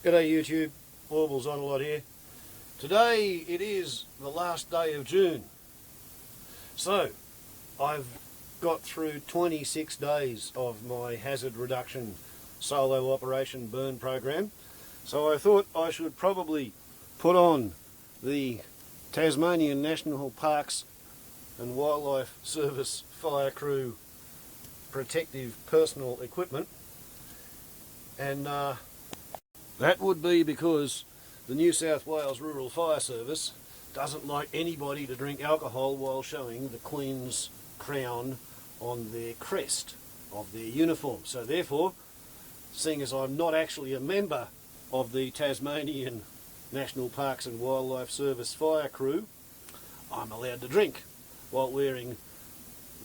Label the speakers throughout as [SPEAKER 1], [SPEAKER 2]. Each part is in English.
[SPEAKER 1] G'day YouTube, Warbles on a lot here. Today it is the last day of June. So I've got through 26 days of my hazard reduction solo operation burn program. So I thought I should probably put on the Tasmanian National Parks and Wildlife Service Fire Crew protective personal equipment, and that would be because the New South Wales Rural Fire Service doesn't like anybody to drink alcohol while showing the Queen's crown on their crest of their uniform. So therefore, seeing as I'm not actually a member of the Tasmanian National Parks and Wildlife Service Fire Crew, I'm allowed to drink while wearing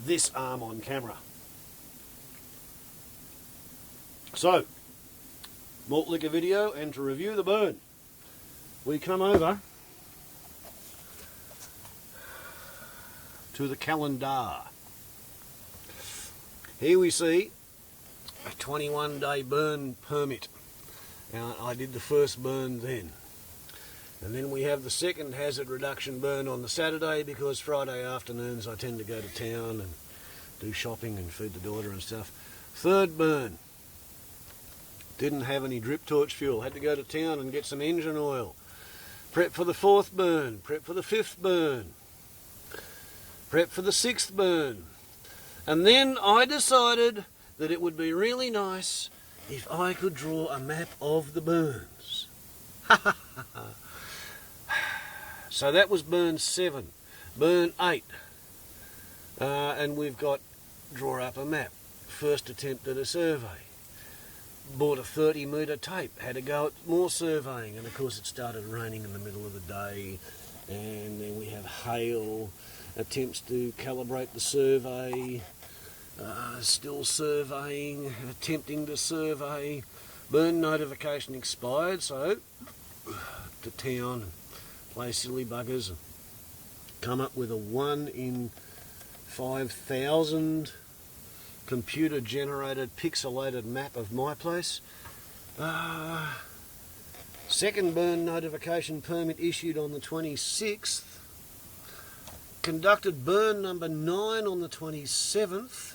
[SPEAKER 1] this arm on camera. So, malt liquor video, and to review the burn, we come over to the calendar. Here we see a 21-day burn permit. Now, I did the first burn then. And then we have the second hazard reduction burn on the Saturday, because Friday afternoons I tend to go to town and do shopping and feed the daughter and stuff. Third burn. Didn't have any drip torch fuel, had to go to town and get some engine oil. Prep for the fourth burn, prep for the fifth burn, prep for the sixth burn. And then I decided that it would be really nice if I could draw a map of the burns. So that was burn 7, burn 8, and we've got draw up a map. First attempt at a survey. Bought a 30-metre tape, had to go at more surveying, and of course it started raining in the middle of the day, and then we have hail, attempts to calibrate the survey, still surveying, attempting to survey, burn notification expired, so to town and play silly buggers and come up with a 1 in 5,000 computer-generated, pixelated map of my place. Second burn notification permit issued on the 26th. Conducted burn number 9 on the 27th.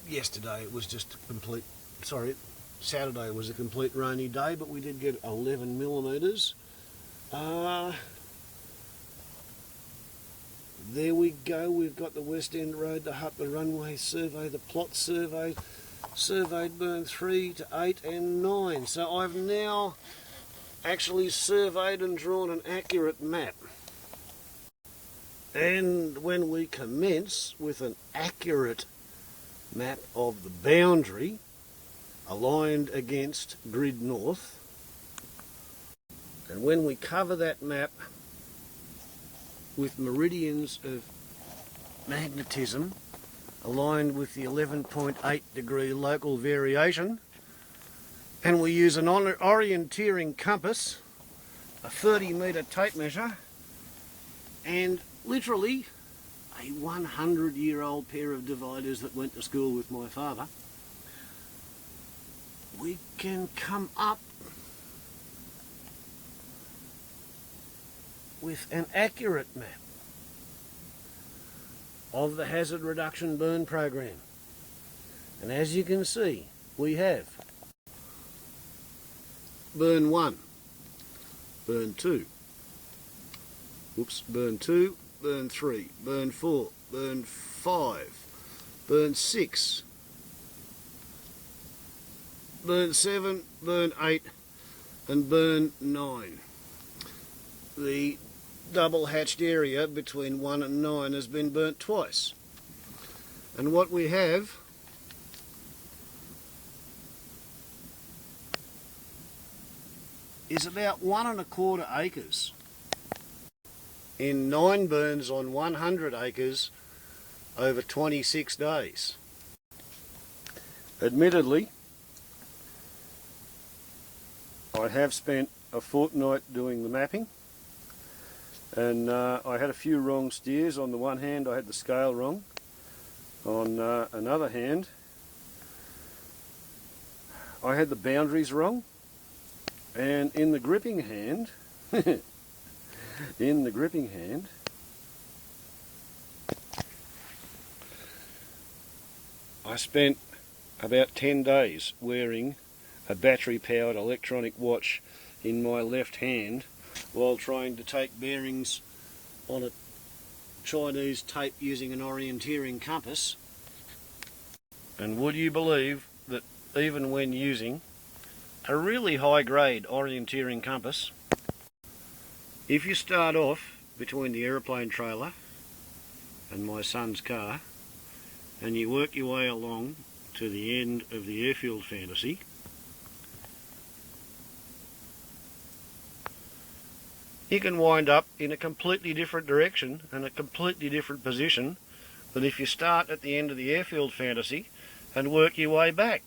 [SPEAKER 1] Yesterday it was just a complete, Saturday was a complete rainy day, but we did get 11 millimetres. There we go, we've got the West End Road, the hut, the runway survey, the plot survey, surveyed burn 3 to 8 and 9. So I've now actually surveyed and drawn an accurate map. And when we commence with an accurate map of the boundary aligned against grid north, and when we cover that map with meridians of magnetism aligned with the 11.8 degree local variation, and we use an orienteering compass, a 30-metre tape measure, and literally a 100-year-old pair of dividers that went to school with my father, we can come up with an accurate map of the hazard reduction burn program. And as you can see, we have burn 1, burn 2, burn 2, burn 3, burn 4, burn 5, burn 6, burn 7, burn 8, and burn 9. The double hatched area between 1 and 9 has been burnt twice. And what we have is about 1¼ acres in 9 burns on 100 acres over 26 days. Admittedly, I have spent a fortnight doing the mapping. And I had a few wrong steers. On the one hand, I had the scale wrong. On another hand, I had the boundaries wrong, and in the gripping hand, I spent about 10 days wearing a battery-powered electronic watch in my left hand while trying to take bearings on a Chinese tape using an orienteering compass. And would you believe that even when using a really high-grade orienteering compass, if you start off between the aeroplane trailer and my son's car and you work your way along to the end of the airfield fantasy, you can wind up in a completely different direction and a completely different position than if you start at the end of the airfield fantasy and work your way back.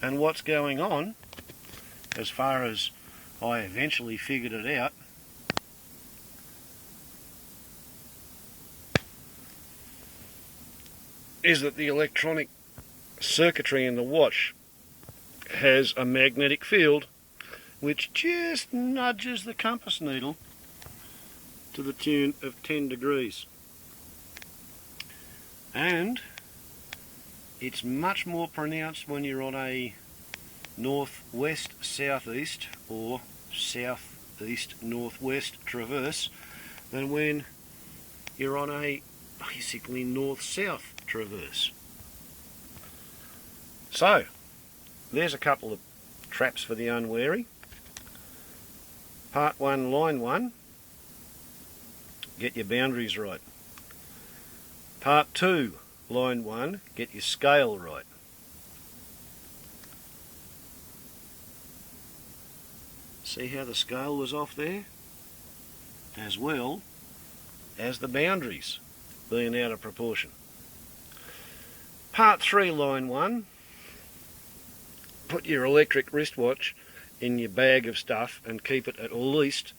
[SPEAKER 1] And what's going on, as far as I eventually figured it out, is that the electronic circuitry in the watch has a magnetic field which just nudges the compass needle to the tune of 10 degrees. And it's much more pronounced when you're on a northwest southeast or southeast northwest traverse than when you're on a basically north-south traverse. So there's a couple of traps for the unwary. Part 1, line 1, get your boundaries right. Part 2, line 1, get your scale right. See how the scale was off there? As well as the boundaries being out of proportion. Part 3, line 1, put your electric wristwatch in your bag of stuff and keep it at least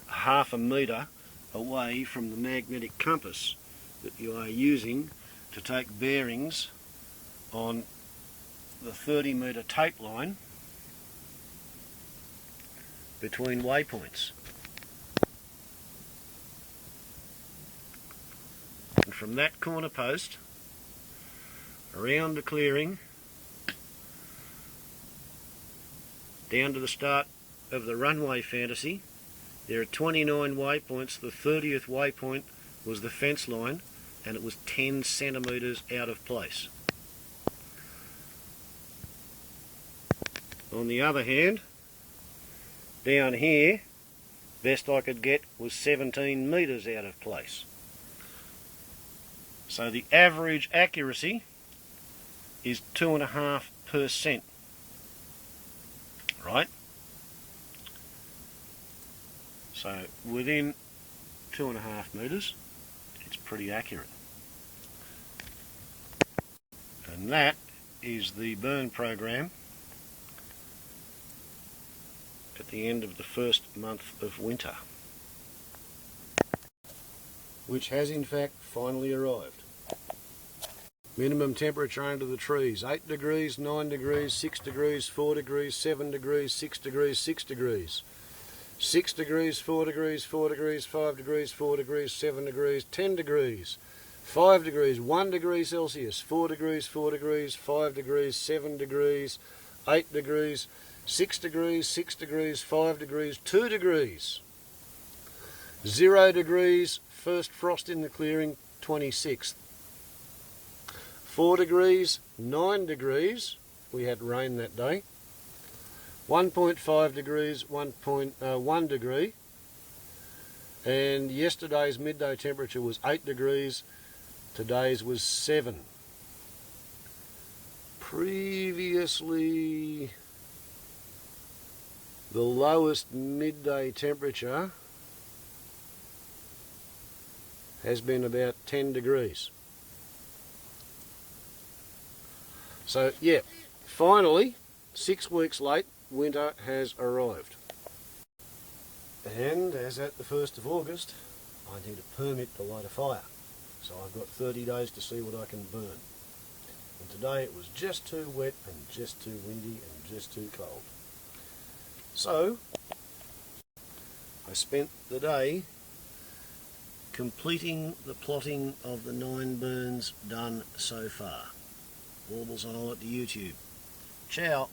[SPEAKER 1] half a metre away from the magnetic compass that you are using to take bearings on the 30-metre tape line between waypoints. And from that corner post around the clearing down to the start of the runway fantasy, there are 29 waypoints. The 30th waypoint was the fence line and it was 10 centimetres out of place. On the other hand, down here, best I could get was 17 metres out of place. So the average accuracy is 2.5%. Right? So within 2.5 metres, it's pretty accurate. And that is the burn program at the end of the first month of winter, which has in fact finally arrived. Minimum temperature under the trees, 8 degrees, 9 degrees, 6 degrees, 4 degrees, 7 degrees, 6 degrees, 6 degrees. 6 degrees, 4 degrees, 4 degrees, 5 degrees, 4 degrees, 7 degrees, 10 degrees, 5 degrees, 1 degree Celsius, 4 degrees, 4 degrees, 5 degrees, 7 degrees, 8 degrees, 6 degrees, 6 degrees, 5 degrees, 2 degrees. 0 degrees, first frost in the clearing, 26th. 4 degrees, 9 degrees, we had rain that day. 1.5 degrees, 1 degree. And yesterday's midday temperature was 8 degrees, today's was 7. Previously, the lowest midday temperature has been about 10 degrees. So yeah, finally, 6 weeks late, winter has arrived. And as at the 1st of August, I need a permit to light a fire. So I've got 30 days to see what I can burn. And today it was just too wet and just too windy and just too cold. So I spent the day completing the plotting of the 9 burns done so far. Warbles on all at the YouTube. Ciao.